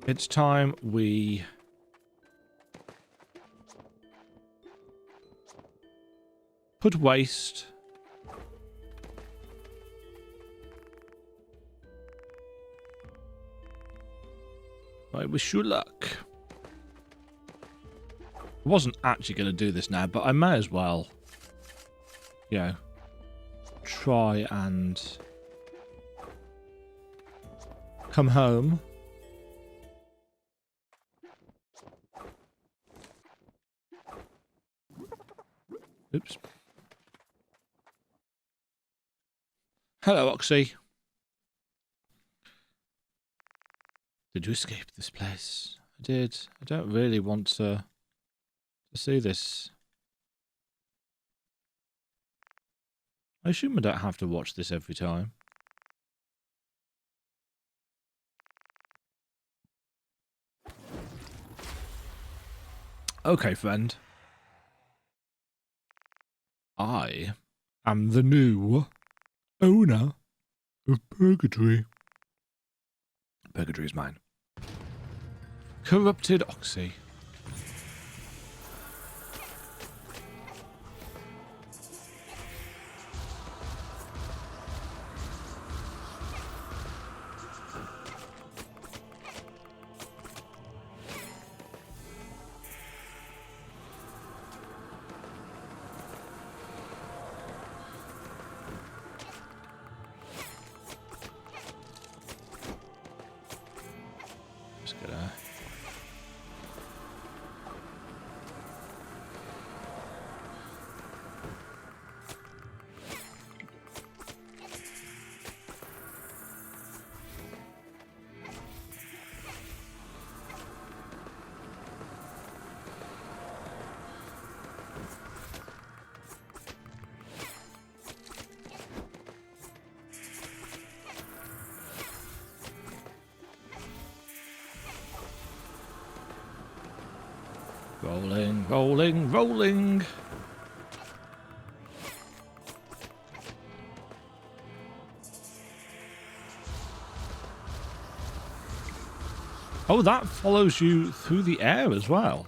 It's time we put waste I wish you luck. I wasn't actually going to do this now, but I may as well, you know, try and come home. Oops. Hello, Oxy. Did you escape this place? I did. I don't really want to see this. I assume I don't have to watch this every time. Okay, friend. I am the new owner of Purgatory. Purgatory is mine. Corrupted Oxy. Rolling, rolling, rolling. Oh, that follows you through the air as well.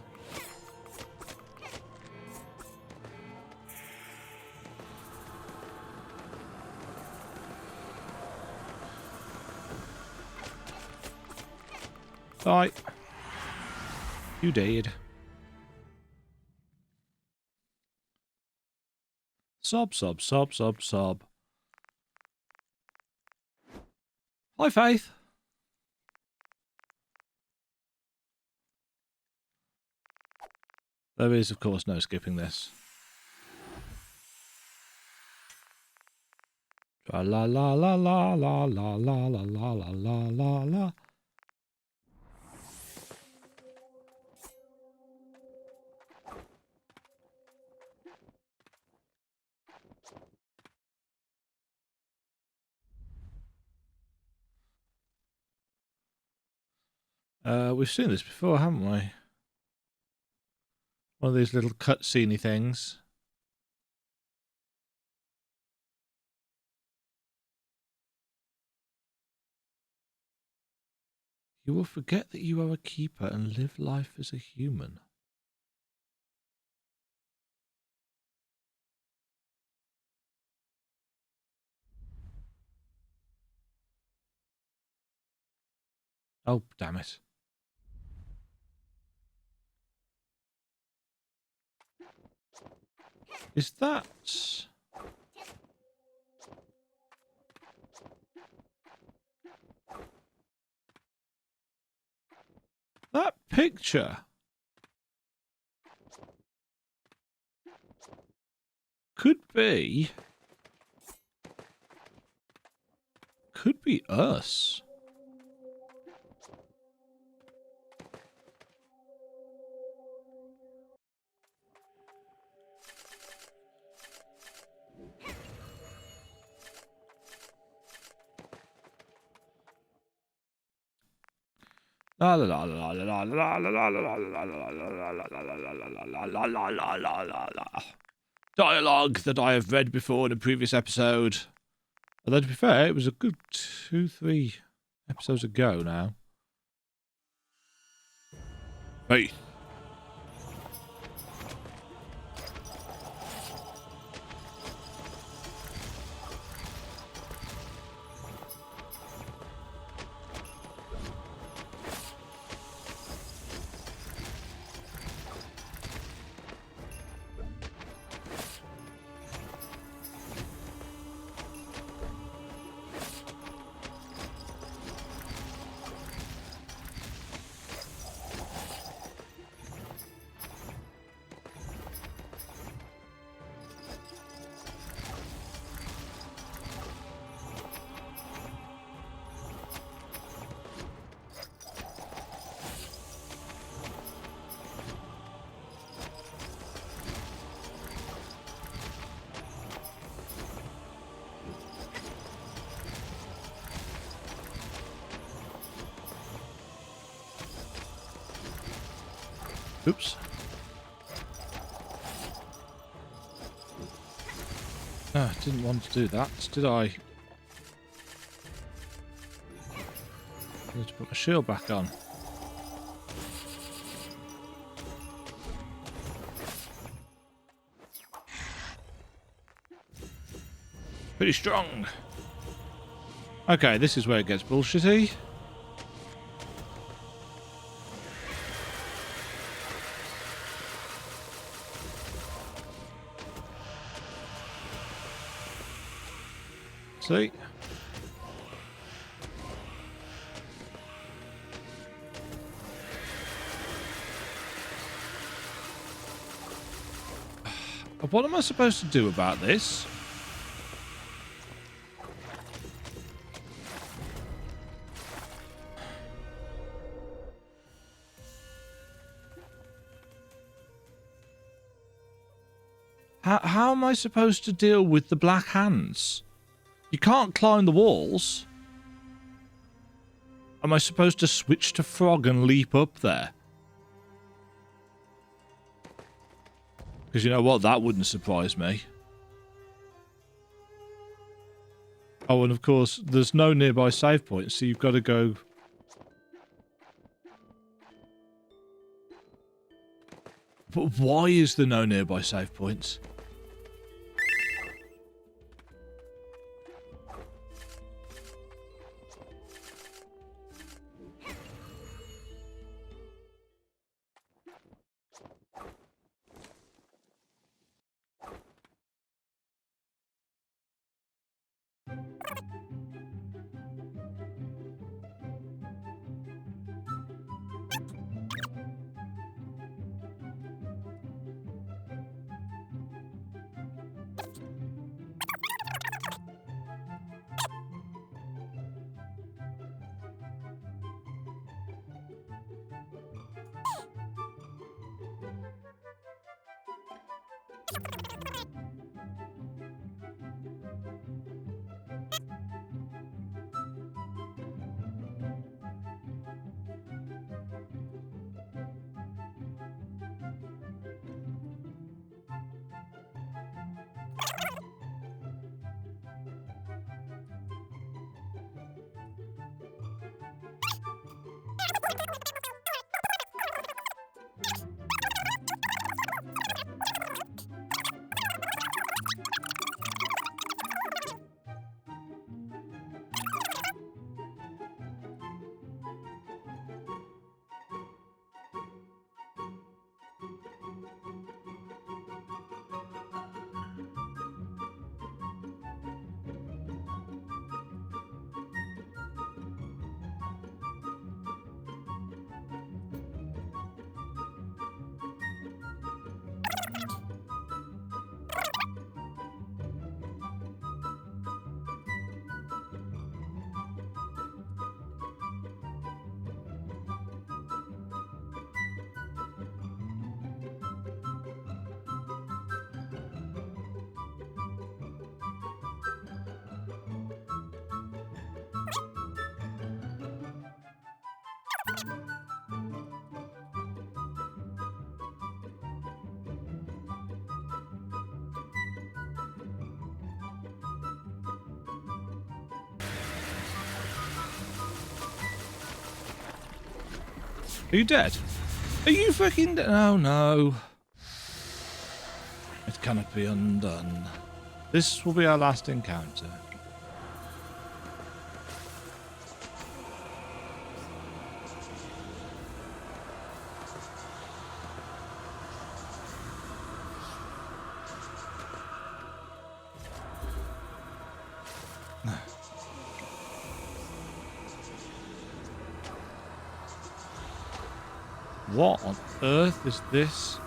Right. You did. Sob, sob, sob, sob, sob. Hi, Faith. There is, of course, no skipping this. Tra la la la la la la la la la la la la la. We've seen this before, haven't we? One of these little cutscene-y things. You will forget that you are a keeper and live life as a human. Oh, damn it. Is that... that picture could be us. La la la la la la la la la la la la la la. Dialogue that I have read before in a previous episode. Although to be fair, it was a good 2-3 episodes ago now. Hey. Oops. Ah, didn't want to do that, did I? I need to put my shield back on. Pretty strong. Okay, this is where it gets bullshitty. See? What am I supposed to do about this? How am I supposed to deal with the black hands? You can't climb the walls. Am I supposed to switch to frog and leap up there? Because you know what? That wouldn't surprise me. Oh, and of course, there's no nearby save point, so you've got to go... But why is there no nearby save points? Are you dead? Are you freaking dead? Oh no. It cannot be undone. This will be our last encounter. What on earth is this?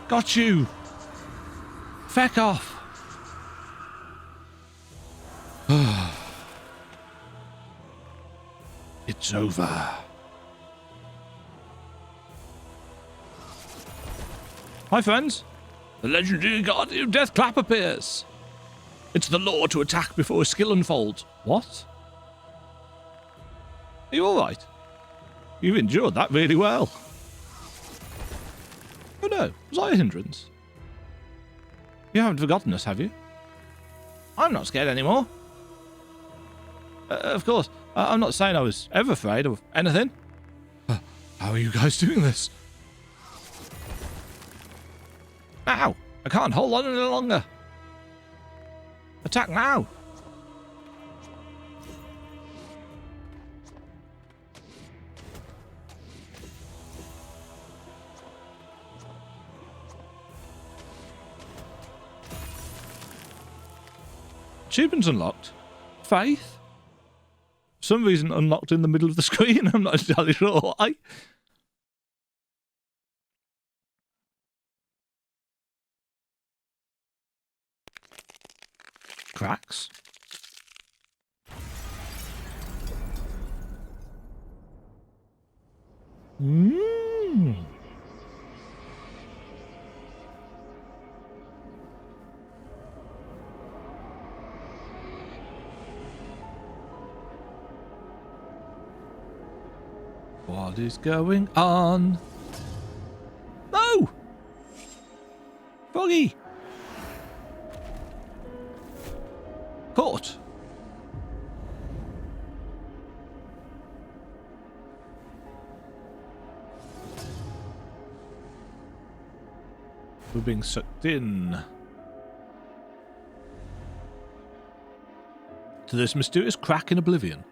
Got you! Feck off! It's over. Hi friends! The legendary guardian of Death Clap appears! It's the law to attack before skill unfolds. What? Are you alright? You've endured that really well. Oh no, was I a hindrance? You haven't forgotten us, have you? I'm not scared anymore. Of course, I'm not saying I was ever afraid of anything. How are you guys doing this? Ow! I can't hold on any longer. Attack now! Achievements unlocked. Faith? For some reason unlocked in the middle of the screen. I'm not entirely sure why. Cracks. Mmm. What is going on? No! Froggy! Caught! We're being sucked in to this mysterious crack in oblivion.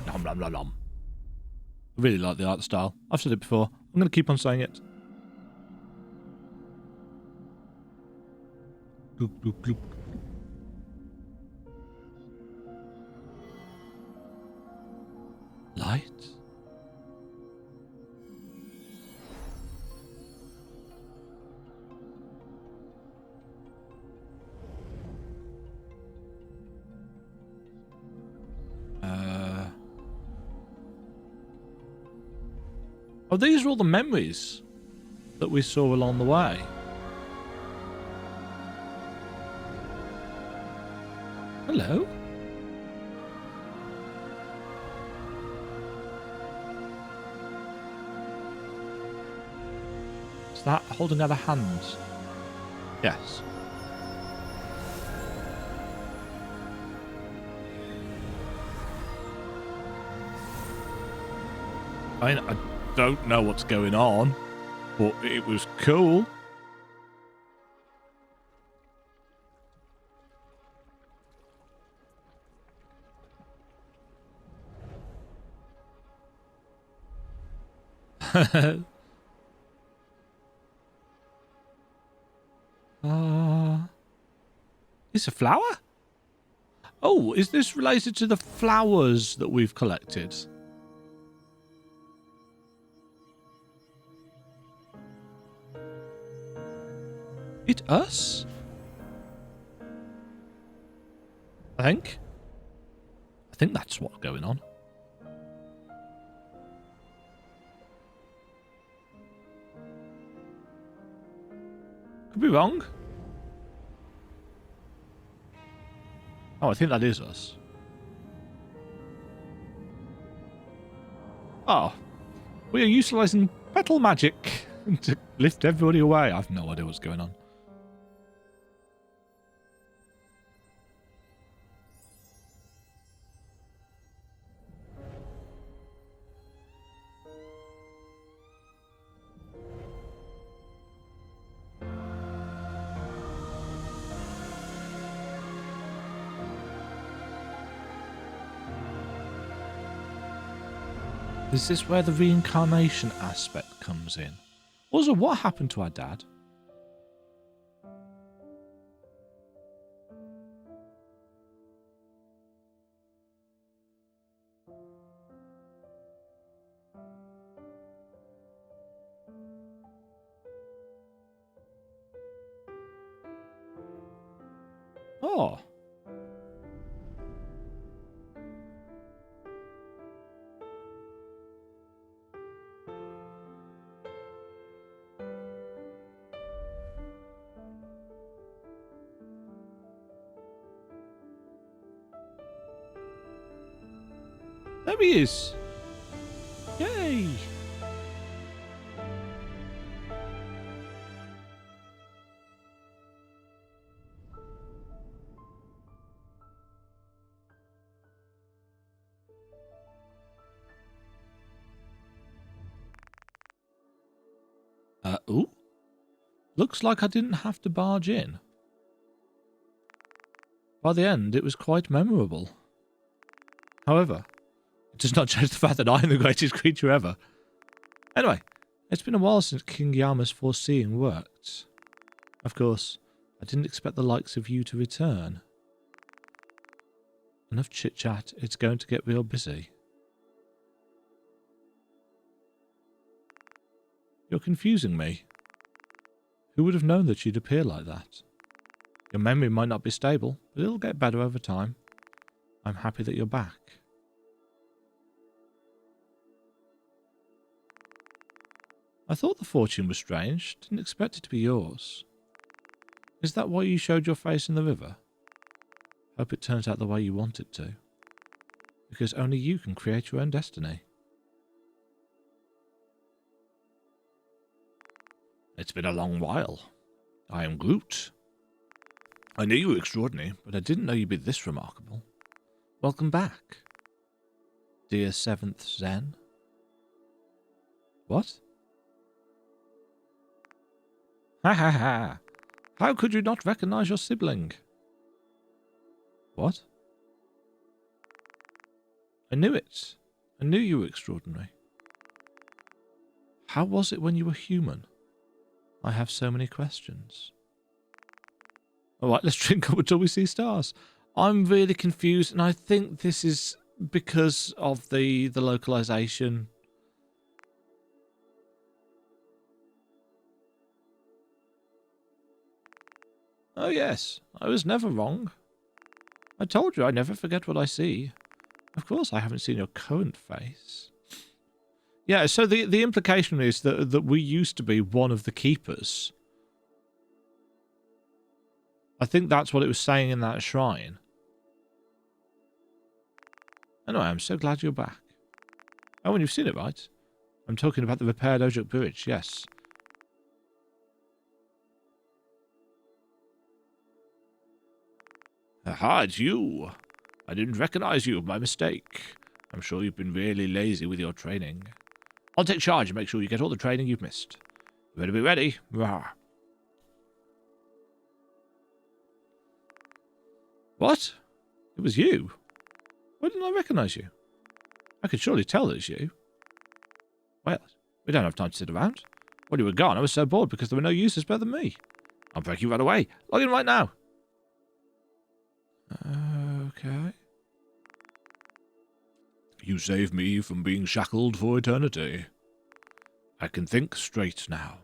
Nom, nom, nom, nom. I really like the art style. I've said it before. I'm going to keep on saying it. Gloop, gloop, gloop. Light? Oh, these are all the memories that we saw along the way. Hello? Is that holding other hands? Yes. I mean, I don't know what's going on. But it was cool. It's a flower? Oh, is this related to the flowers that we've collected? It us? I think that's what's going on. Could be wrong. Oh, I think that is us. Oh, we are utilising petal magic to lift everybody away. I have no idea what's going on. Is this where the reincarnation aspect comes in? Also, what happened to our dad? Oh. There he is. Yay. Ooh. Looks like I didn't have to barge in. By the end, it was quite memorable. However, it does not change the fact that I am the greatest creature ever. Anyway, it's been a while since King Yama's foreseeing worked. Of course, I didn't expect the likes of you to return. Enough chit-chat, it's going to get real busy. You're confusing me. Who would have known that you'd appear like that? Your memory might not be stable, but it'll get better over time. I'm happy that you're back. I thought the fortune was strange. Didn't expect it to be yours. Is that why you showed your face in the river? Hope it turns out the way you want it to. Because only you can create your own destiny. It's been a long while. I am Groot. I knew you were extraordinary, but I didn't know you'd be this remarkable. Welcome back, dear 7th Zen. What? Ha ha ha! How could you not recognize your sibling? What? I knew it. I knew you were extraordinary. How was it when you were human? I have so many questions. Alright, let's drink up until we see stars. I'm really confused, and I think this is because of the localization. Oh yes, I was never wrong. I told you I never forget what I see. Of course I haven't seen your current face. Yeah, so the implication is that we used to be one of the keepers. I think that's what it was saying in that shrine. Anyway, I'm so glad you're back. Oh, and you've seen it, right? I'm talking about the repaired Ojuk Bridge, yes. Aha, it's you. I didn't recognize you, my mistake. I'm sure you've been really lazy with your training. I'll take charge and make sure you get all the training you've missed. Better be ready. Rawr. What? It was you? Why didn't I recognise you? I could surely tell that it's you. Well, we don't have time to sit around. When you were gone, I was so bored because there were no users better than me. I'll break you right away. Log in right now. Okay. You saved me from being shackled for eternity. I can think straight now.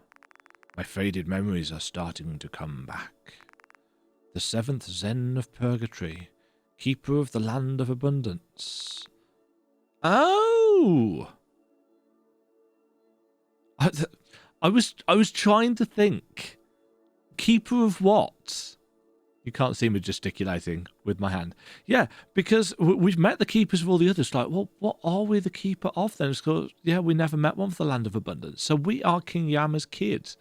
My faded memories are starting to come back. The seventh Zen of Purgatory, keeper of the land of abundance. Oh! I was trying to think. Keeper of what? You can't see me gesticulating with my hand. Yeah, because we've met the keepers of all the others. Like, well, what are we the keeper of then? Because, yeah, we never met one for the land of abundance. So we are King Yama's kid.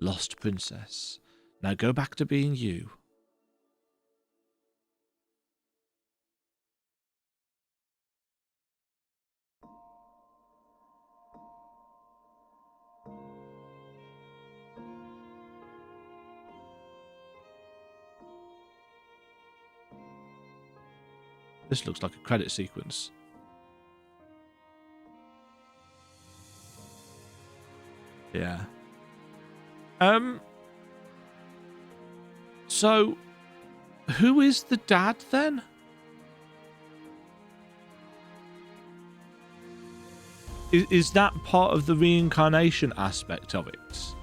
Lost princess. Now go back to being you. This looks like a credit sequence. Yeah. So, who is the dad then? Is that part of the reincarnation aspect of it?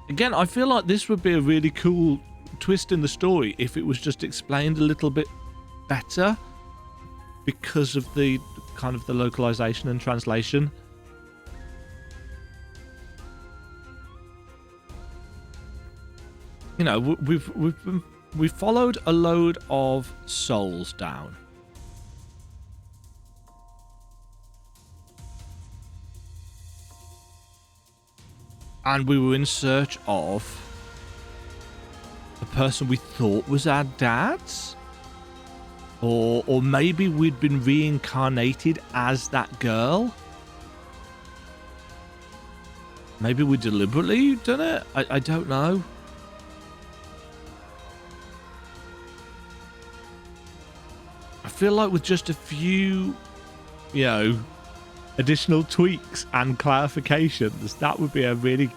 Again, I feel like this would be a really cool twist in the story if it was just explained a little bit better because of the kind of the localization and translation. You know, we've followed a load of souls down. And we were in search of the person we thought was our dad. Or maybe we'd been reincarnated as that girl. Maybe we deliberately done it. I don't know. I feel like with just a few, you know, additional tweaks and clarifications, that would be a really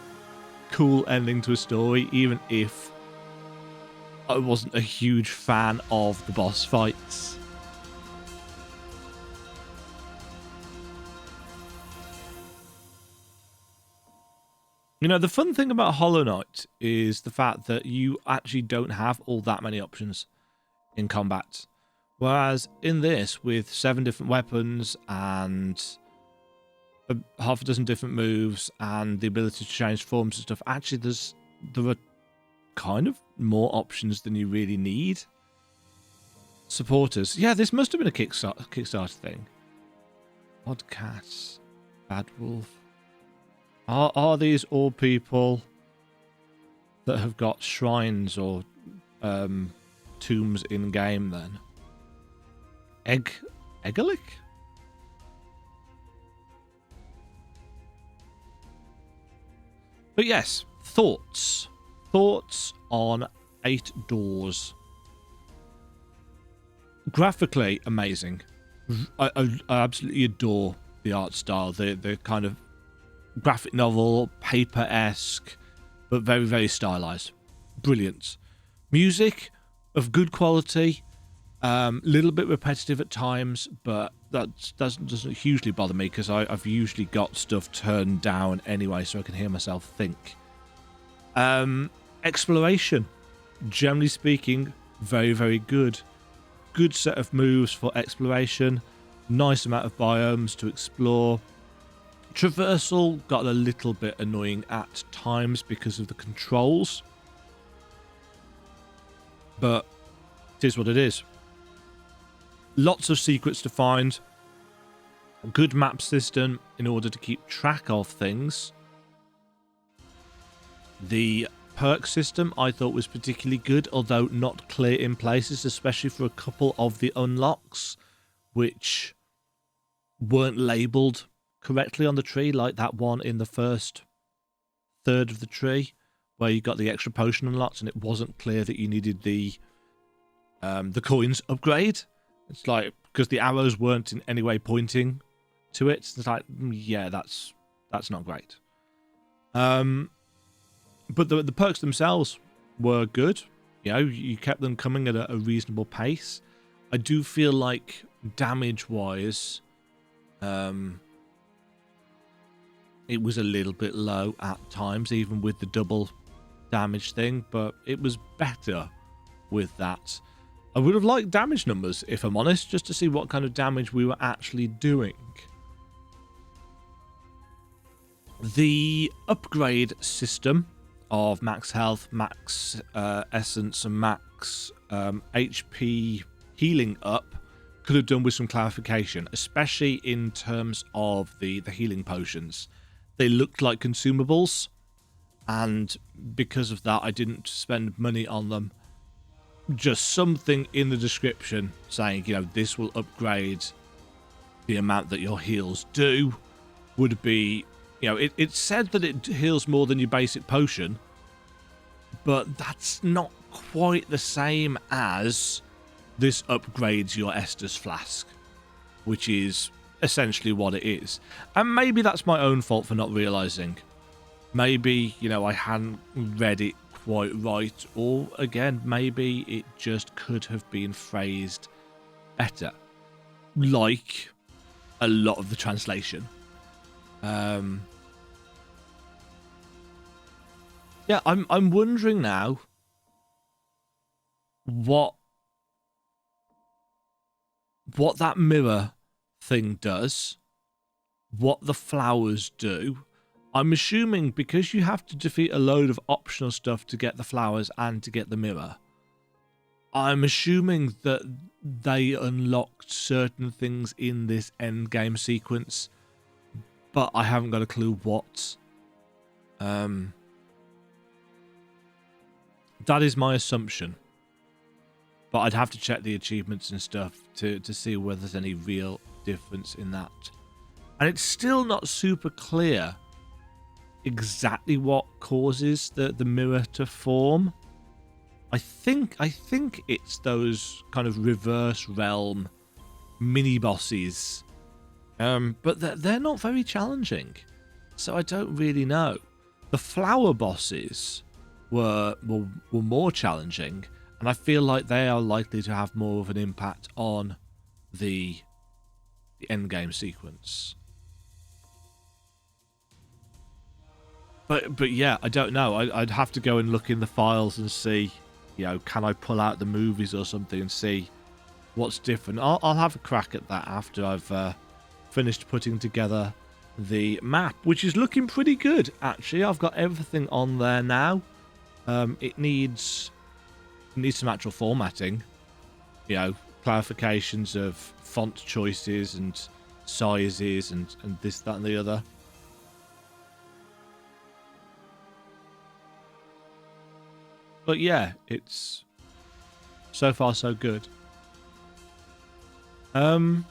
cool ending to a story, even if I wasn't a huge fan of the boss fights. You know, the fun thing about Hollow Knight is the fact that you actually don't have all that many options in combat. Whereas in this, with 7 different weapons and half a dozen different moves and the ability to change forms and stuff, actually there are kind of more options than you really need. Supporters. Yeah, this must have been a Kickstarter thing. Odd Cat. Bad Wolf. Are these all people that have got shrines or tombs in game then? Eggerlick? But yes, thoughts. Thoughts on 8 Doors. Graphically amazing. I absolutely adore the art style. The kind of graphic novel, paper-esque, but very, very stylized. Brilliant. Music of good quality. Little bit repetitive at times, but that doesn't hugely bother me because I've usually got stuff turned down anyway so I can hear myself think. Exploration, generally speaking, very, very good. Good set of moves for exploration. Nice amount of biomes to explore. Traversal got a little bit annoying at times because of the controls. But it is what it is. Lots of secrets to find. A good map system in order to keep track of things. The perk system I thought was particularly good, although not clear in places, especially for a couple of the unlocks, which weren't labelled correctly on the tree, like that one in the first third of the tree, where you got the extra potion unlocked, and it wasn't clear that you needed the coins upgrade. It's like, because the arrows weren't in any way pointing to it. It's like, yeah, that's not great. But the perks themselves were good. You know, you kept them coming at a reasonable pace. I do feel like damage-wise, it was a little bit low at times, even with the double damage thing, but it was better with that. I would have liked damage numbers, if I'm honest, just to see what kind of damage we were actually doing. The upgrade system of max health, max essence, and max HP healing up could have done with some clarification, especially in terms of the healing potions. They looked like consumables, and because of that, I didn't spend money on them. Just something in the description saying, you know, this will upgrade the amount that your heals do would be, you know, it said that it heals more than your basic potion, but that's not quite the same as this upgrades your Estus flask, which is essentially what it is. And maybe that's my own fault for not realizing. Maybe, you know, I hadn't read it quite right, or again, maybe it just could have been phrased better, like a lot of the translation. Yeah, I'm wondering now what that mirror thing does, what the flowers do. I'm assuming because you have to defeat a load of optional stuff to get the flowers and to get the mirror, I'm assuming that they unlocked certain things in this end game sequence, but I haven't got a clue what. That is my assumption. But I'd have to check the achievements and stuff to see whether there's any real difference in that. And it's still not super clear exactly what causes the mirror to form. I think it's those kind of reverse realm mini bosses. But they're not very challenging. So I don't really know. The flower bosses were more challenging, and I feel like they are likely to have more of an impact on the end game sequence. But yeah, I don't know. I'd have to go and look in the files and see, you know, can I pull out the movies or something and see what's different. I'll have a crack at that after I've finished putting together the map, which is looking pretty good, actually. I've got everything on there now. It needs some actual formatting, you know, clarifications of font choices and sizes and this, that, and the other. But yeah, it's so far so good. I've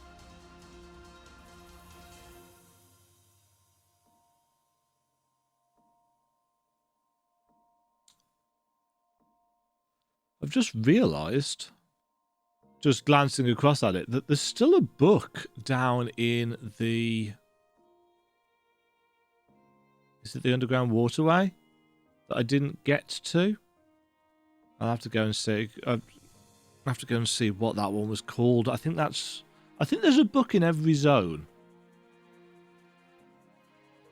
just realised, just glancing across at it, that there's still a book down in the... Is it the underground waterway? That I didn't get to? I'll have to go and see. I'll have to go and see what that one was called. I think there's a book in every zone.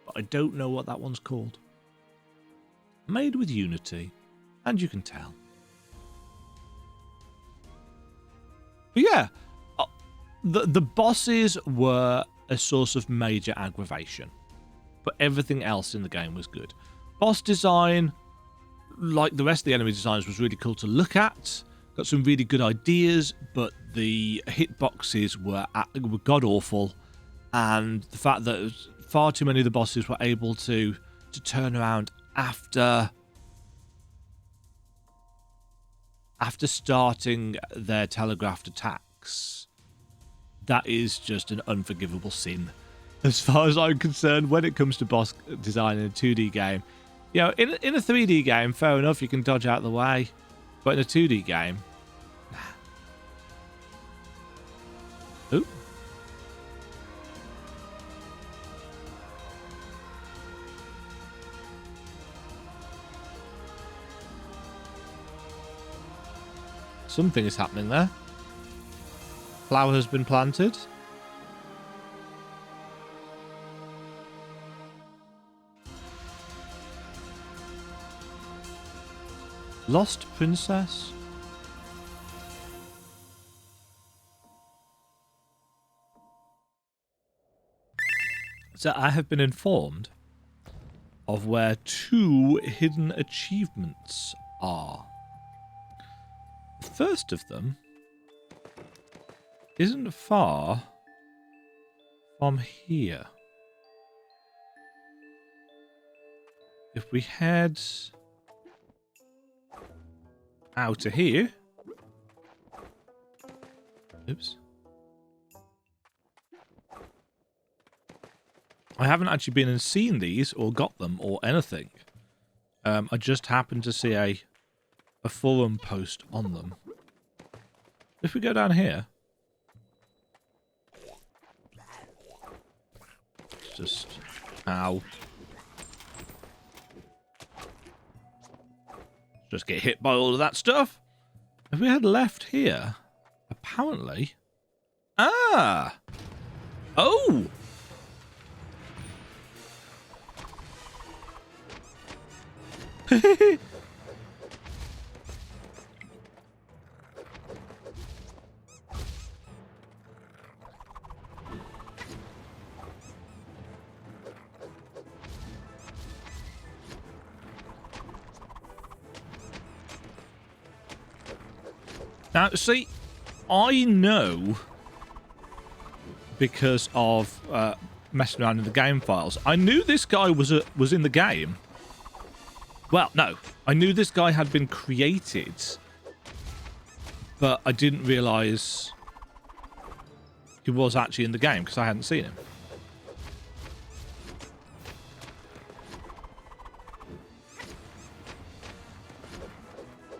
But I don't know what that one's called. Made with Unity. And you can tell. But yeah, the bosses were a source of major aggravation, but everything else in the game was good. Boss design, like the rest of the enemy designs, was really cool to look at. Got some really good ideas, but the hitboxes were god-awful, and the fact that far too many of the bosses were able to turn around after starting their telegraphed attacks, that is just an unforgivable sin. as far as I'm concerned, when it comes to boss design in a 2D game. You know, in a 3D game, fair enough, you can dodge out the way. But in a 2D game... Ooh. Something is happening there. Flower has been planted. Lost princess. So I have been informed of where 2 hidden achievements are. The first of them isn't far from here. If we head out to here. Oops. I haven't actually been and seen these or got them or anything. I just happened to see a forum post on them. If we go down here. Just... Ow. Just get hit by all of that stuff. If we had left here, apparently... Ah! Oh! Now, see, I know, because of messing around in the game files, I knew this guy was in the game. Well, no, I knew this guy had been created, but I didn't realise he was actually in the game because I hadn't seen him.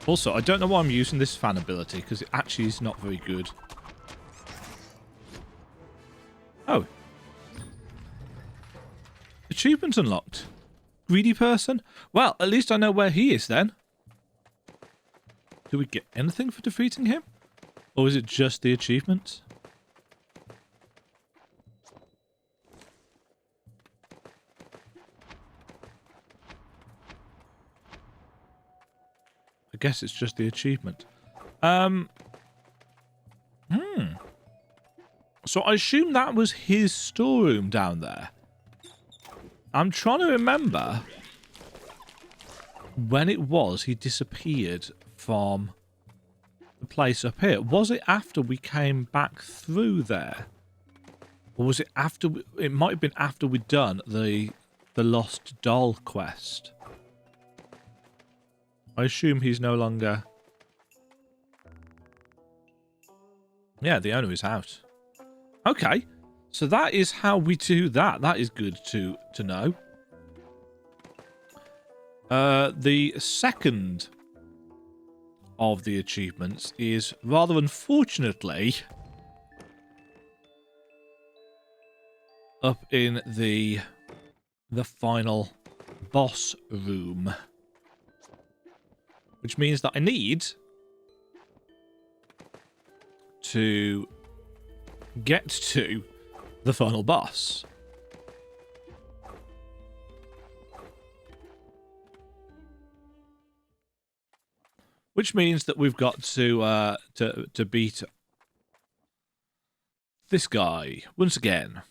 Also, I don't know why I'm using this fan ability, because it actually is not very good. Oh. Achievement unlocked. Greedy person? Well, at least I know where he is then. Do we get anything for defeating him? Or is it just the achievement? I guess it's just the achievement. So I assume that was his storeroom down there. I'm trying to remember when it was he disappeared from the place up here. Was it after we came back through there? Or was it after... It might have been after we'd done the Lost Doll quest. I assume he's no longer... Yeah, the owner is out. Okay, so that is how we do that. That is good to know. The second of the achievements is, rather unfortunately, up in the final boss room. Which means that I need to get to the final boss. Which means that we've got to beat this guy once again.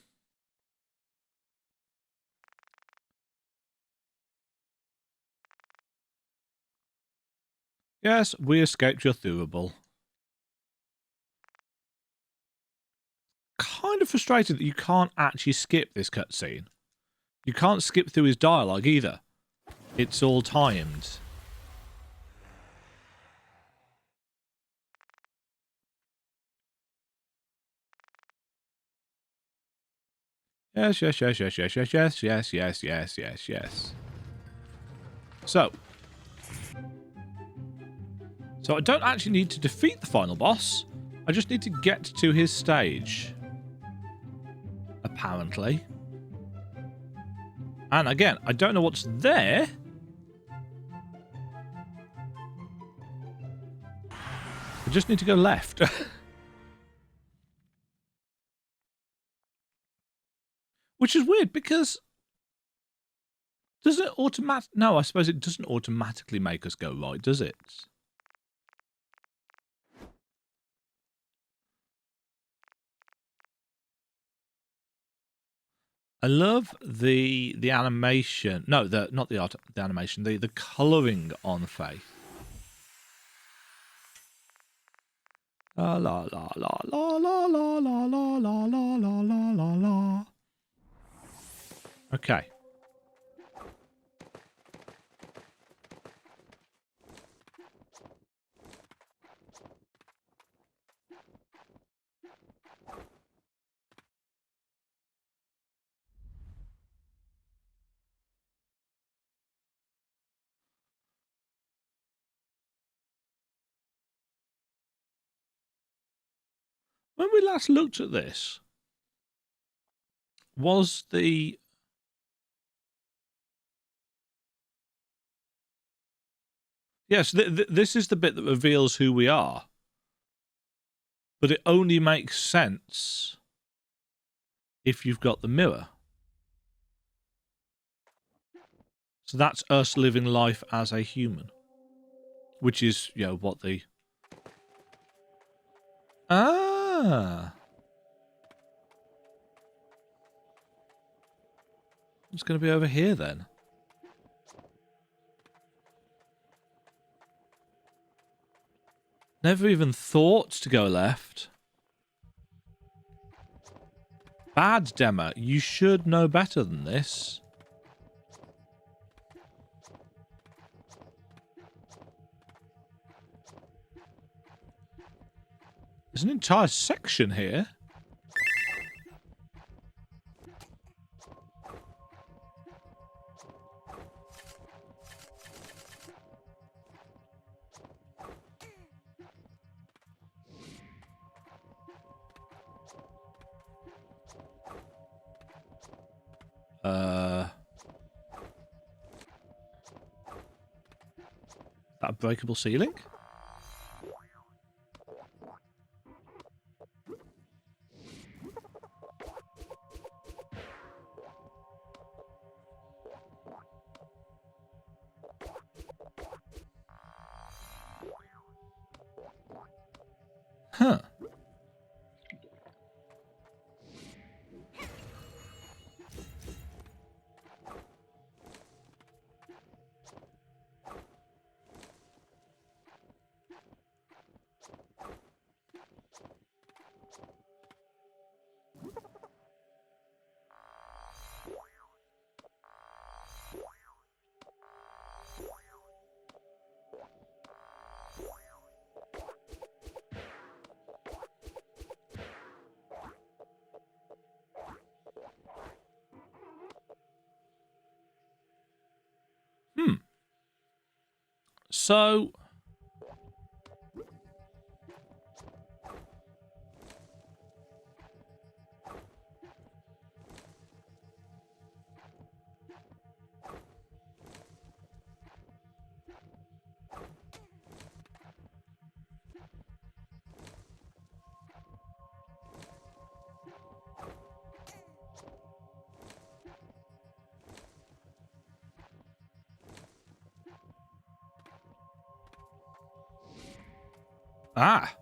Yes, we escaped your throughable. Kind of frustrated that you can't actually skip this cutscene. You can't skip through his dialogue either. It's all timed. Yes, yes, yes, yes, yes, yes, yes, yes, yes, yes, yes, yes. So I don't actually need to defeat the final boss. I just need to get to his stage. Apparently. And again, I don't know what's there. I just need to go left. Which is weird because does it automatic? No, I suppose it doesn't automatically make us go right, does it? I love the animation. No, not the art, the animation. The colouring on Faith. La la la la la la la la la la la la la la. Okay. When we last looked at this, was the... Yes, this is the bit that reveals who we are. But it only makes sense if you've got the mirror. So that's us living life as a human. Which is, you know, what the... Ah! It's going to be over here then. Never even thought to go left. Bad Dema, you should know better than this. There's an entire section here. That breakable ceiling? Huh. So... Ah.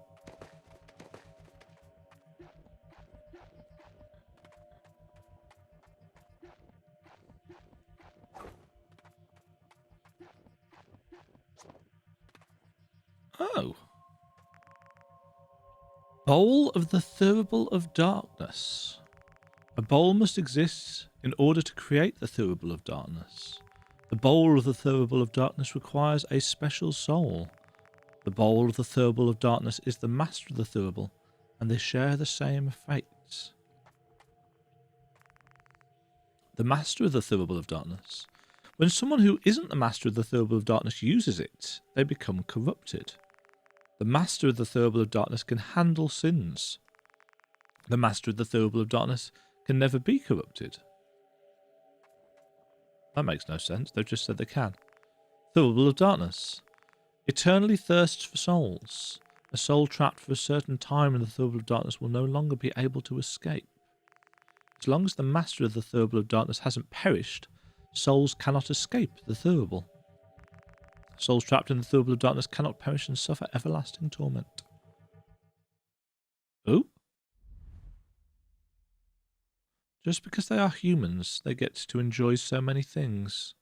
Oh. Bowl of the Thurible of Darkness. A bowl must exist in order to create the Thurible of Darkness. The bowl of the Thurible of Darkness requires a special soul. The bowl of the Thurible of Darkness is the master of the Thurible, and they share the same fates. the master of the Thurible of Darkness. When someone who isn't the master of the Thurible of Darkness uses it, they become corrupted. The master of the Thurible of Darkness can handle sins. The master of the Thurible of Darkness can never be corrupted. That makes no sense. They've just said they can. Thurible of Darkness. Eternally thirsts for souls. A soul trapped for a certain time in the Thurible of Darkness will no longer be able to escape. As long as the master of the Thurible of Darkness hasn't perished, souls cannot escape the Thurible. Souls trapped in the Thurible of Darkness cannot perish and suffer everlasting torment. Oh? Just because they are humans, they get to enjoy so many things.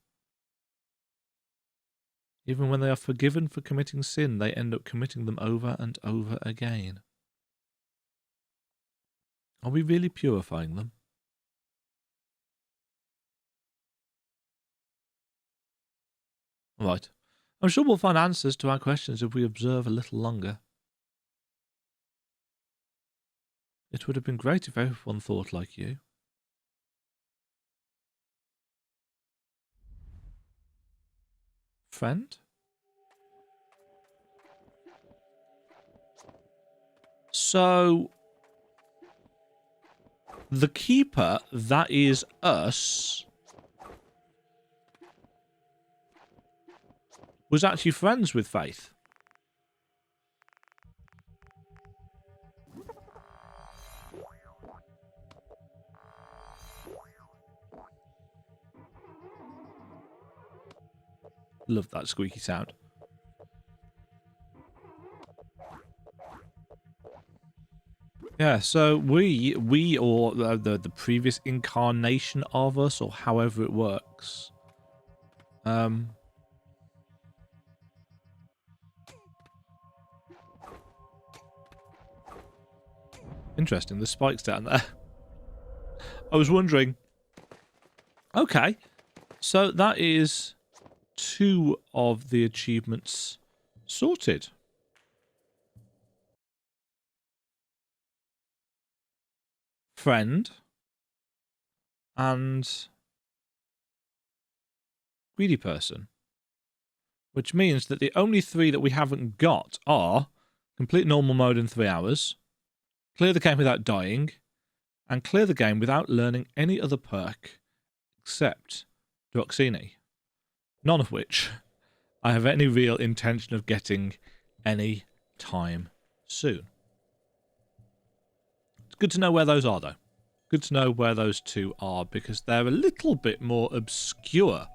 Even when they are forgiven for committing sin, they end up committing them over and over again. Are we really purifying them? Right. I'm sure we'll find answers to our questions if we observe a little longer. It would have been great if everyone thought like you. Friend? So, the keeper, that is us, was actually friends with Faith. Love that squeaky sound. Yeah, so we or the previous incarnation of us, or however it works, interesting, the spikes down there. I was wondering. Okay, so that is 2 of the achievements sorted. Friend and greedy person. Which means that the only 3 that we haven't got are complete normal mode in 3 hours, clear the game without dying, and clear the game without learning any other perk except Droxini. None of which I have any real intention of getting any time soon. It's good to know where those are, though. Good to know where those 2 are, because they're a little bit more obscure.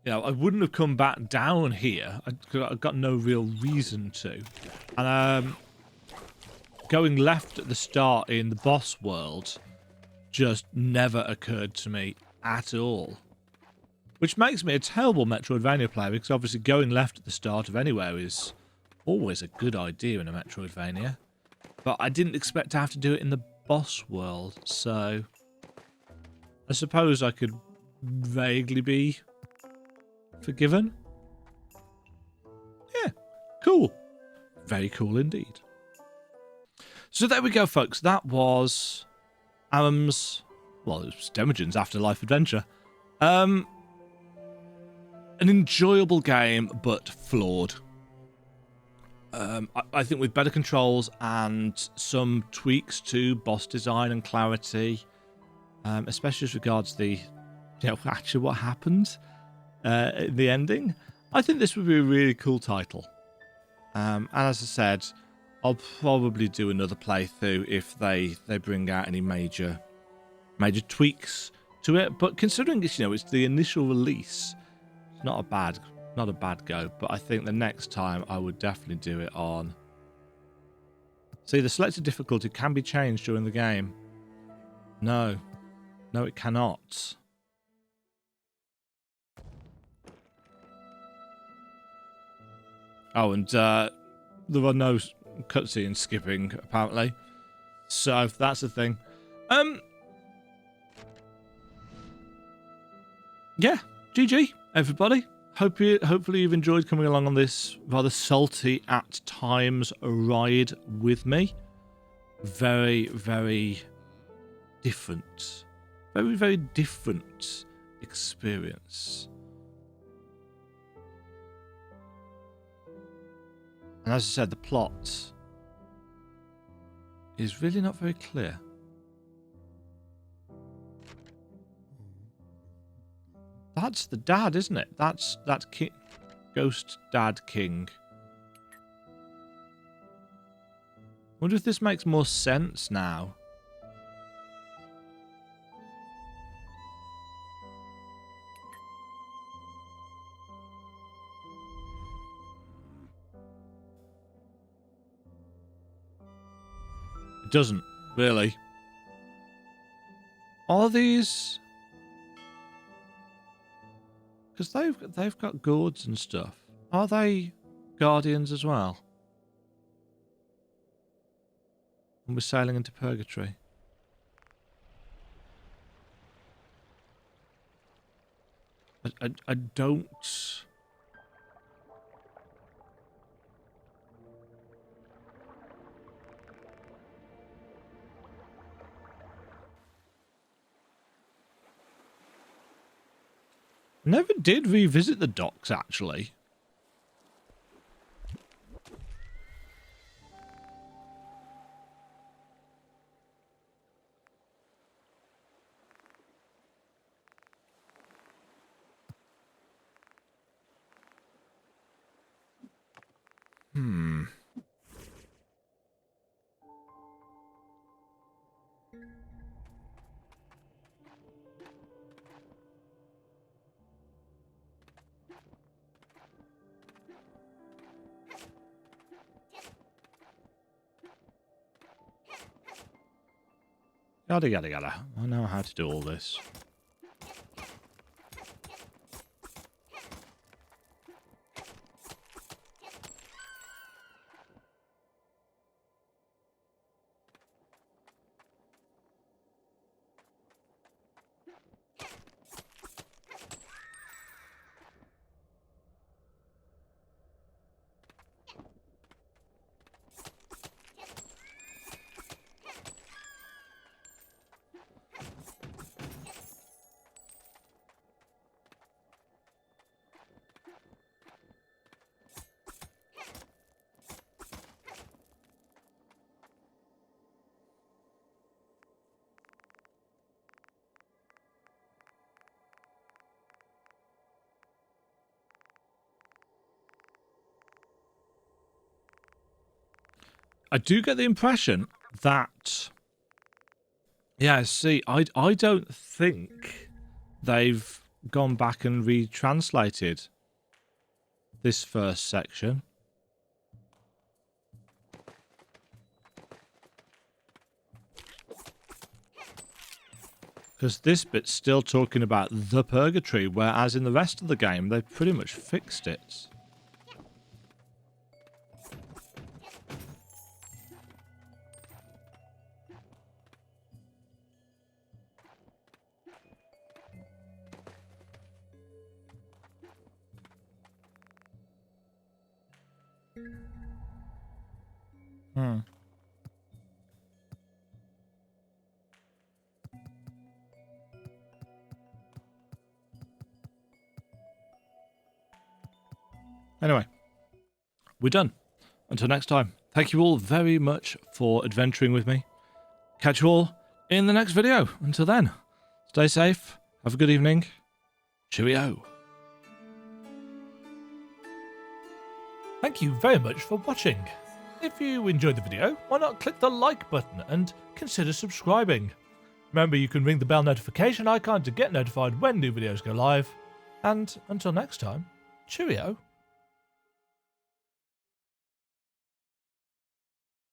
You know, I wouldn't have come back down here. I've got no real reason to. And going left at the start in the boss world just never occurred to me at all. Which makes me a terrible Metroidvania player, because obviously going left at the start of anywhere is always a good idea in a Metroidvania. But I didn't expect to have to do it in the boss world, so I suppose I could vaguely be forgiven. Yeah, cool. Very cool indeed. So there we go, folks. That was Arum's, well, it was Temujin's Afterlife adventure. An enjoyable game, but flawed. I think with better controls and some tweaks to boss design and clarity, especially as regards the, actually what happened in the ending, I think this would be a really cool title. And as I said, I'll probably do another playthrough if they bring out any major tweaks to it. But considering it's, it's the initial release, it's not a bad go. But I think the next time I would definitely do it on. See, the selected difficulty can be changed during the game. No, it cannot. Oh, and there are no cutscene skipping, apparently. So, that's the thing. Yeah, GG, everybody. Hopefully you've enjoyed coming along on this rather salty at times ride with me. Very, very different. Very, very different experience. And as I said, the plot is really not very clear. That's the dad, isn't it? That's that ghost dad king. Wonder if this makes more sense now. It doesn't, really. Are these... Because they've got gourds and stuff. Are they guardians as well? And we're sailing into purgatory. I don't... Never did revisit the docks, actually. Yada yada yada. I know how to do all this. I do get the impression that... Yeah, see, I don't think they've gone back and retranslated this first section. Because this bit's still talking about the purgatory, whereas in the rest of the game, they've pretty much fixed it. Anyway, we're done. Until next time, thank you all very much for adventuring with me. Catch you all in the next video. Until then, stay safe, have a good evening. Cheerio. Thank you very much for watching. If you enjoyed the video, why not click the like button and consider subscribing. Remember, you can ring the bell notification icon to get notified when new videos go live. And until next time, cheerio.